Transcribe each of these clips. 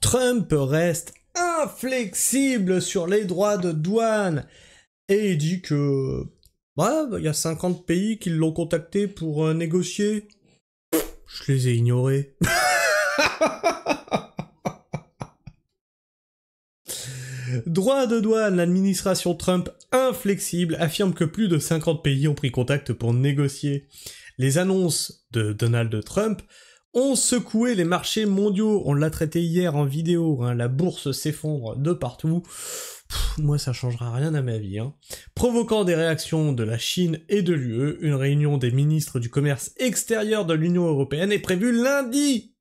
Trump reste inflexible sur les droits de douane et il dit que il y a 50 pays qui l'ont contacté pour négocier. Je les ai ignorés. Droit de douane, l'administration Trump inflexible affirme que plus de 50 pays ont pris contact pour négocier. Les annonces de Donald Trump ont secoué les marchés mondiaux. On l'a traité hier en vidéo, la bourse s'effondre de partout. Moi, ça changera rien à ma vie. Provoquant des réactions de la Chine et de l'UE, une réunion des ministres du commerce extérieur de l'Union européenne est prévue lundi.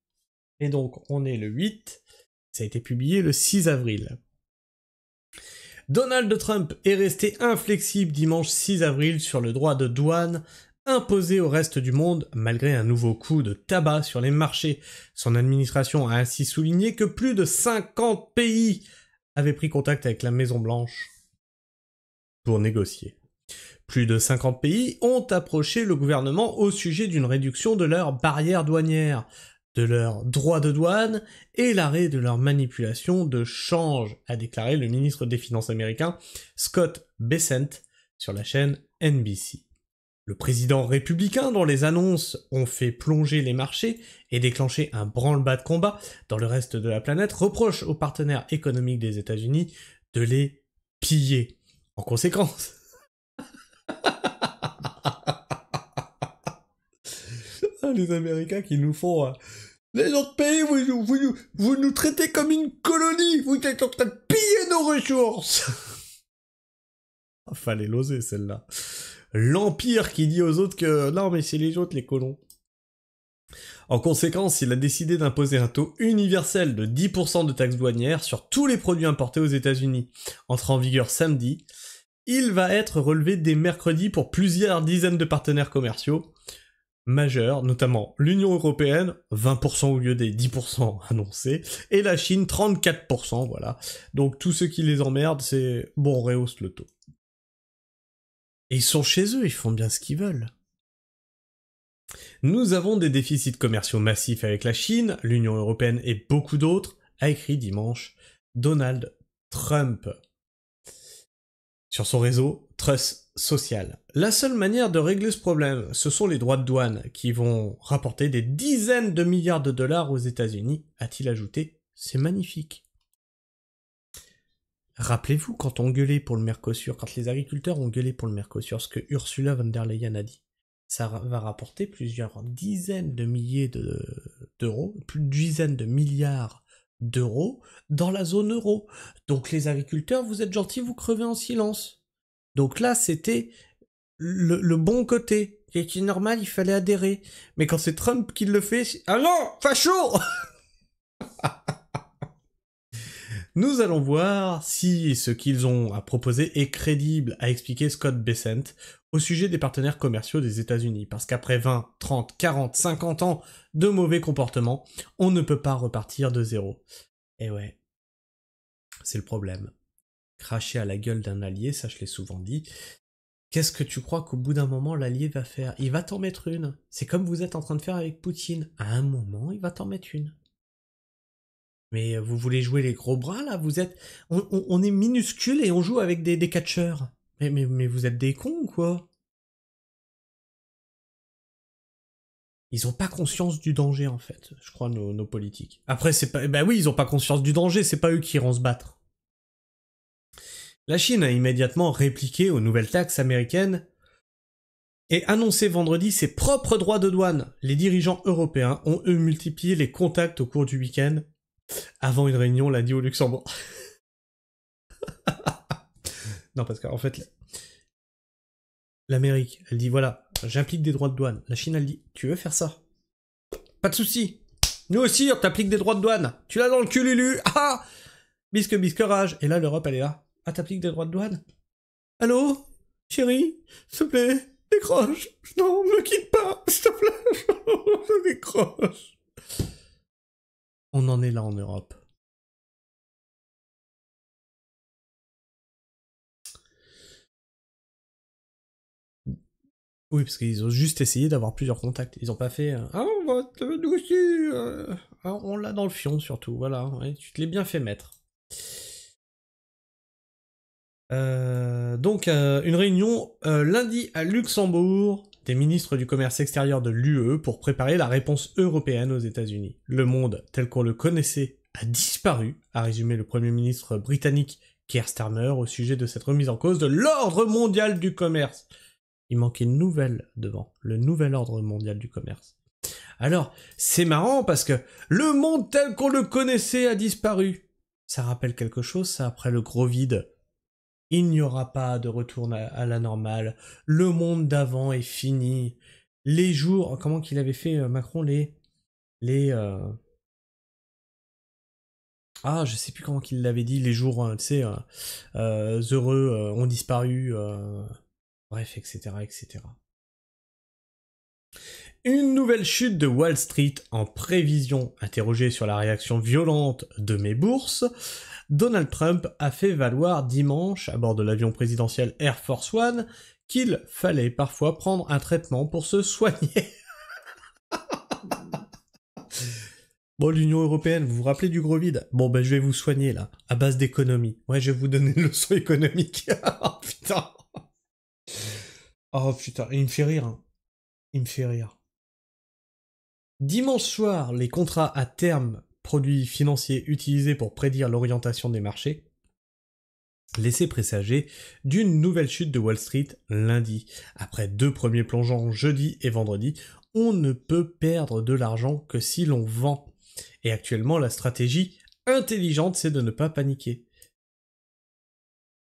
Et donc, on est le 8, ça a été publié le 6 avril. Donald Trump est resté inflexible dimanche 6 avril sur le droit de douane imposé au reste du monde malgré un nouveau coup de tabac sur les marchés. Son administration a ainsi souligné que plus de 50 pays avaient pris contact avec la Maison-Blanche pour négocier. Plus de 50 pays ont approché le gouvernement au sujet d'une réduction de leurs barrières douanières, de leurs droits de douane et l'arrêt de leur manipulation de change, a déclaré le ministre des Finances américain Scott Bessent sur la chaîne NBC. Le président républicain, dont les annonces ont fait plonger les marchés et déclenché un branle-bas de combat dans le reste de la planète, reproche aux partenaires économiques des États-Unis de les piller. En conséquence, les Américains qui nous font les autres pays, vous nous traitez comme une colonie, vous êtes en train de piller nos ressources. Fallait l'oser celle-là. L'Empire qui dit aux autres que non mais c'est les autres les colons. En conséquence, il a décidé d'imposer un taux universel de 10% de taxes douanières sur tous les produits importés aux États-Unis. Entré en vigueur samedi, il va être relevé dès mercredi pour plusieurs dizaines de partenaires commerciaux majeurs, notamment l'Union européenne, 20% au lieu des 10% annoncés, et la Chine, 34%, voilà. Donc tous ceux qui les emmerdent, c'est bon, on rehausse le taux. Et ils sont chez eux, ils font bien ce qu'ils veulent. Nous avons des déficits commerciaux massifs avec la Chine, l'Union européenne et beaucoup d'autres, a écrit dimanche Donald Trump sur son réseau Truth Social. La seule manière de régler ce problème, ce sont les droits de douane qui vont rapporter des dizaines de milliards de dollars aux États-Unis, a-t-il ajouté. C'est magnifique. Rappelez-vous quand on gueulait pour le Mercosur, quand les agriculteurs ont gueulé pour le Mercosur, ce que Ursula von der Leyen a dit. Ça va rapporter plusieurs dizaines de milliers d'euros, plus de dizaines de milliards d'euros dans la zone euro. Donc les agriculteurs, vous êtes gentils, vous crevez en silence. Donc là, c'était le bon côté. Qui est normal, il fallait adhérer. Mais quand c'est Trump qui le fait, ah non, facho. Nous allons voir si ce qu'ils ont à proposer est crédible, a expliqué Scott Bessent au sujet des partenaires commerciaux des États-Unis. Parce qu'après 20, 30, 40, 50 ans de mauvais comportement, on ne peut pas repartir de zéro. Et ouais, c'est le problème. Cracher à la gueule d'un allié, ça je l'ai souvent dit. Qu'est-ce que tu crois qu'au bout d'un moment l'allié va faire? Il va t'en mettre une. C'est comme vous êtes en train de faire avec Poutine. À un moment, il va t'en mettre une. Mais vous voulez jouer les gros bras là? Vous êtes, on est minuscule et on joue avec des catcheurs. Mais vous êtes des cons ou quoi? Ils ont pas conscience du danger en fait, je crois nos politiques. Après c'est pas, bah oui ils ont pas conscience du danger, c'est pas eux qui iront se battre. La Chine a immédiatement répliqué aux nouvelles taxes américaines et annoncé vendredi ses propres droits de douane. Les dirigeants européens ont eux multiplié les contacts au cours du week-end avant une réunion lundi au Luxembourg. Non, parce qu'en fait, l'Amérique, elle dit voilà, j'implique des droits de douane. La Chine, elle dit tu veux faire ça? Pas de souci. Nous aussi, on t'applique des droits de douane. Tu l'as dans le cul, Lulu. Ah, bisque, rage. Et là, l'Europe, elle est là. Ah, t'appliques des droits de douane? Allô? Chérie? S'il te plaît, décroche. Non, me quitte pas. S'il te plaît. Je décroche. On en est là en Europe. Oui, parce qu'ils ont juste essayé d'avoir plusieurs contacts. Ils ont pas fait ah, nous aussi, on l'a dans le fion surtout, voilà, ouais, tu te l'es bien fait mettre. Donc, une réunion lundi à Luxembourg des ministres du commerce extérieur de l'UE pour préparer la réponse européenne aux États-Unis. Le monde tel qu'on le connaissait a disparu, a résumé le Premier ministre britannique Keir Starmer au sujet de cette remise en cause de l'ordre mondial du commerce. Il manquait une nouvelle devant, le nouvel ordre mondial du commerce. Alors, c'est marrant parce que le monde tel qu'on le connaissait a disparu. Ça rappelle quelque chose, ça, après le gros vide. Il n'y aura pas de retour à la normale. Le monde d'avant est fini. Les jours, comment qu'il avait fait Macron, ah, je sais plus comment qu'il l'avait dit, les jours, tu sais, heureux ont disparu, bref, etc., etc. Une nouvelle chute de Wall Street en prévision. Interrogé sur la réaction violente de mes bourses, Donald Trump a fait valoir dimanche, à bord de l'avion présidentiel Air Force One, qu'il fallait parfois prendre un traitement pour se soigner. Bon, l'Union Européenne, vous vous rappelez du gros vide? Bon, ben je vais vous soigner, là, à base d'économie. Ouais, je vais vous donner une leçon économique. Oh, putain. Oh, putain, il me fait rire, hein. Il me fait rire. Dimanche soir, les contrats à terme, produits financiers utilisés pour prédire l'orientation des marchés, laissaient présager d'une nouvelle chute de Wall Street lundi. Après 2 premiers plongeons jeudi et vendredi, on ne peut perdre de l'argent que si l'on vend. Et actuellement, la stratégie intelligente, c'est de ne pas paniquer.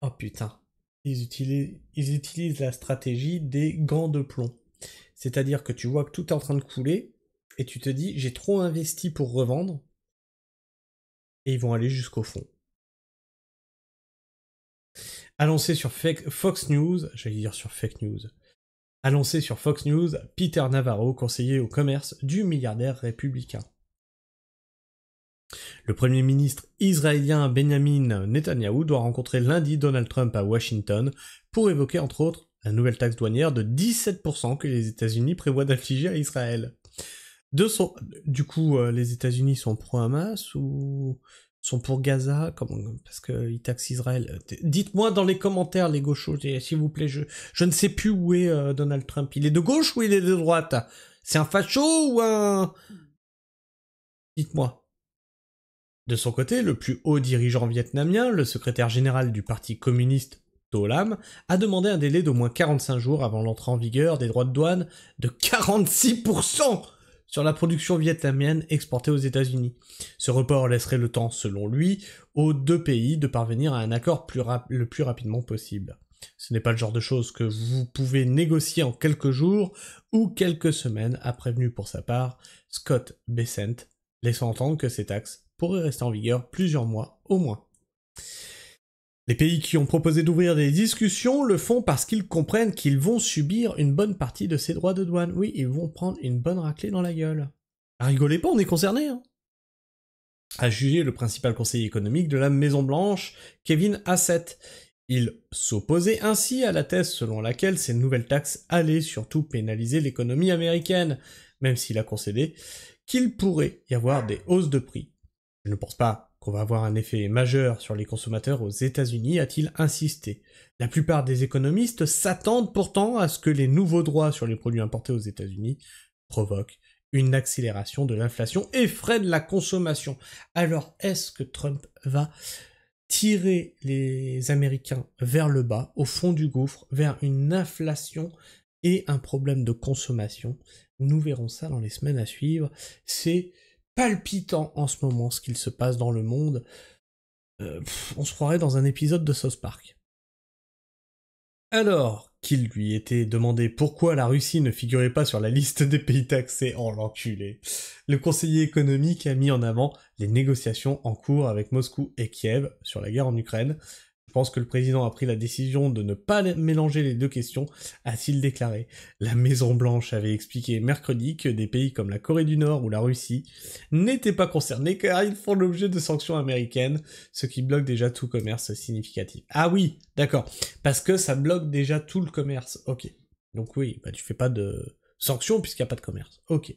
Oh putain, ils utilisent la stratégie des gants de plomb. C'est-à-dire que tu vois que tout est en train de couler, et tu te dis, j'ai trop investi pour revendre, et ils vont aller jusqu'au fond. Annoncé sur Fox News, j'allais dire sur Fake News, annoncé sur Fox News, Peter Navarro, conseiller au commerce du milliardaire républicain. Le premier ministre israélien Benjamin Netanyahou doit rencontrer lundi Donald Trump à Washington pour évoquer entre autres la nouvelle taxe douanière de 17% que les États-Unis prévoient d'infliger à Israël. Du coup, les États-Unis sont pro-Hamas ou sont pour Gaza? Parce qu'ils taxent Israël. Dites-moi dans les commentaires, les gauchos, s'il vous plaît. Je ne sais plus où est Donald Trump. Il est de gauche ou il est de droite? C'est un facho ou un... Dites-moi. De son côté, le plus haut dirigeant vietnamien, le secrétaire général du parti communiste To Lam, a demandé un délai d'au moins 45 jours avant l'entrée en vigueur des droits de douane de 46% sur la production vietnamienne exportée aux États-Unis. Ce report laisserait le temps, selon lui, aux 2 pays de parvenir à un accord le plus rapidement possible. Ce n'est pas le genre de choses que vous pouvez négocier en quelques jours ou quelques semaines, a prévenu pour sa part Scott Bessent, laissant entendre que ces taxes pourrait rester en vigueur plusieurs mois au moins. Les pays qui ont proposé d'ouvrir des discussions le font parce qu'ils comprennent qu'ils vont subir une bonne partie de ces droits de douane. Oui, ils vont prendre une bonne raclée dans la gueule. Rigolez pas, on est concernés, hein. A jugé le principal conseiller économique de la Maison-Blanche, Kevin Hassett. Il s'opposait ainsi à la thèse selon laquelle ces nouvelles taxes allaient surtout pénaliser l'économie américaine, même s'il a concédé qu'il pourrait y avoir des hausses de prix. Je ne pense pas qu'on va avoir un effet majeur sur les consommateurs aux États-Unis, a-t-il insisté. La plupart des économistes s'attendent pourtant à ce que les nouveaux droits sur les produits importés aux États-Unis provoquent une accélération de l'inflation et freinent la consommation. Alors, est-ce que Trump va tirer les Américains vers le bas, au fond du gouffre, vers une inflation et un problème de consommation? Nous verrons ça dans les semaines à suivre. C'est palpitant en ce moment ce qu'il se passe dans le monde. On se croirait dans un épisode de South Park. Alors qu'il lui était demandé pourquoi la Russie ne figurait pas sur la liste des pays taxés, oh l'enculé, le conseiller économique a mis en avant les négociations en cours avec Moscou et Kiev sur la guerre en Ukraine. Je pense que le président a pris la décision de ne pas mélanger les deux questions, a-t-il déclaré. La Maison-Blanche avait expliqué mercredi que des pays comme la Corée du Nord ou la Russie n'étaient pas concernés car ils font l'objet de sanctions américaines, ce qui bloque déjà tout commerce significatif. Ah oui, d'accord, parce que ça bloque déjà tout le commerce, ok. Donc oui, bah tu fais pas de sanctions puisqu'il n'y a pas de commerce. Ok.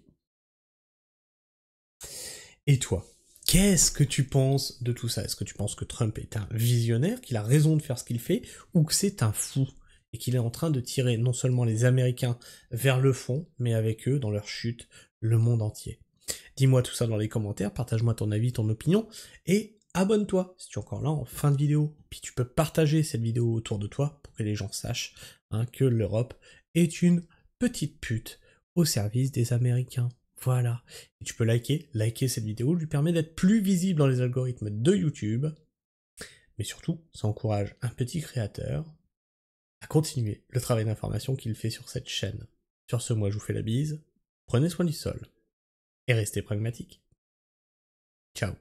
Et toi, qu'est-ce que tu penses de tout ça? Est-ce que tu penses que Trump est un visionnaire, qu'il a raison de faire ce qu'il fait, ou que c'est un fou, et qu'il est en train de tirer non seulement les Américains vers le fond, mais avec eux, dans leur chute, le monde entier? Dis-moi tout ça dans les commentaires, partage-moi ton avis, ton opinion, et abonne-toi si tu es encore là en fin de vidéo. Puis tu peux partager cette vidéo autour de toi pour que les gens sachent que l'Europe est une petite pute au service des Américains. Voilà. Et tu peux liker cette vidéo, lui permet d'être plus visible dans les algorithmes de YouTube. Mais surtout, ça encourage un petit créateur à continuer le travail d'information qu'il fait sur cette chaîne. Sur ce, moi je vous fais la bise, prenez soin du sol, et restez pragmatique. Ciao.